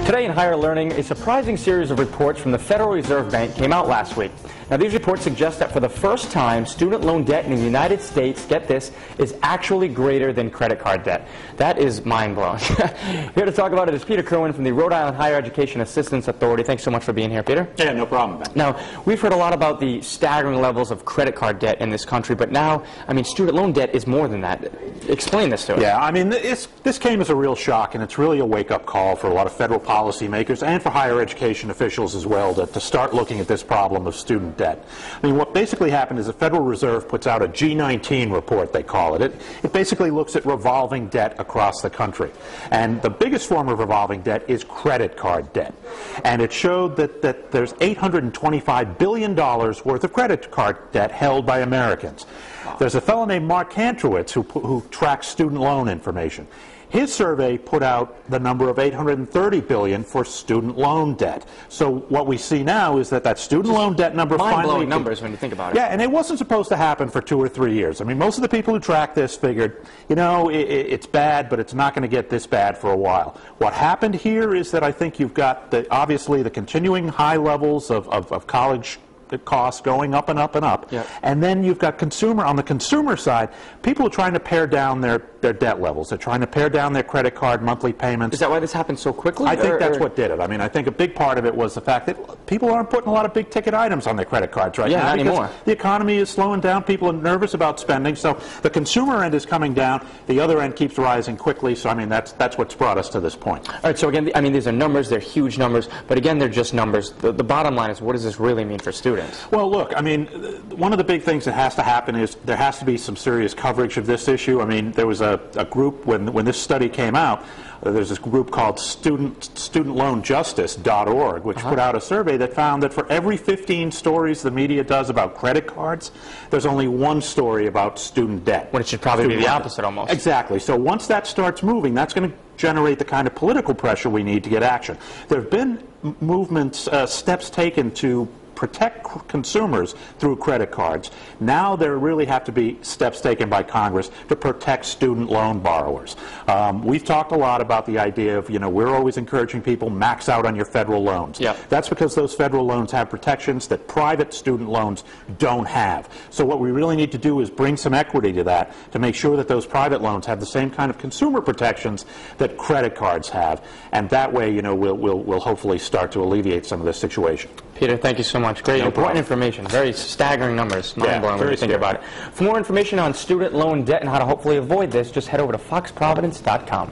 Today in Higher Learning, a surprising series of reports from the Federal Reserve Bank came out last week. Now, these reports suggest that for the first time, student loan debt in the United States, get this, is actually greater than credit card debt. That is mind-blowing. Here to talk about it is Peter Kerwin from the Rhode Island Higher Education Assistance Authority. Thanks so much for being here, Peter. Yeah, no problem, Ben. Now, we've heard a lot about the staggering levels of credit card debt in this country, but now, I mean, student loan debt is more than that. Explain this to us. Yeah, I mean, this came as a real shock, and it's really a wake-up call for a lot of federal policymakers and for higher education officials as well to start looking at this problem of student debt. I mean, what basically happened is the Federal Reserve puts out a G19 report, they call it. It basically looks at revolving debt across the country. And the biggest form of revolving debt is credit card debt. And it showed that there's $825 billion worth of credit card debt held by Americans. There's a fellow named Mark Kantrowitz who tracks student loan information. His survey put out the number of $830 billion for student loan debt. So what we see now is that student loan debt number finally... Mind-blowing numbers when you think about it. Yeah, and it wasn't supposed to happen for 2 or 3 years. I mean, most of the people who track this figured, you know, it's bad, but it's not going to get this bad for a while. What happened here is that I think you've got, obviously, the continuing high levels of college costs going up and up and up. Yep. And then you've got on the consumer side, people are trying to pare down their debt levels. They're trying to pare down their credit card monthly payments. Is that why this happened so quickly? I think that's what did it. I mean, I think a big part of it was the fact that people aren't putting a lot of big ticket items on their credit cards right now. Not anymore. The economy is slowing down. People are nervous about spending. So the consumer end is coming down. The other end keeps rising quickly. So I mean, that's what's brought us to this point. All right. So again, I mean, these are numbers. They're huge numbers. But again, they're just numbers. The bottom line is, what does this really mean for students? Well, look, I mean, one of the big things that has to happen is there has to be some serious coverage of this issue. I mean, there was a group when this study came out. There's this group called studentloanjustice.org, which put out a survey that found that for every 15 stories the media does about credit cards, there's only 1 story about student debt. When it should probably be the opposite almost. Exactly. So once that starts moving, that's going to generate the kind of political pressure we need to get action. There have been movements, steps taken to protect consumers through credit cards. Now there really have to be steps taken by Congress to protect student loan borrowers. We've talked a lot about the idea of, you know, we're always encouraging people max out on your federal loans. Yep. That's because those federal loans have protections that private student loans don't have. So what we really need to do is bring some equity to that to make sure that those private loans have the same kind of consumer protections that credit cards have. And that way, you know, we'll hopefully start to alleviate some of this situation. Peter, thank you so much. Great, important information. Very staggering numbers. Mind-blowing when you think about it. For more information on student loan debt and how to hopefully avoid this, just head over to foxprovidence.com.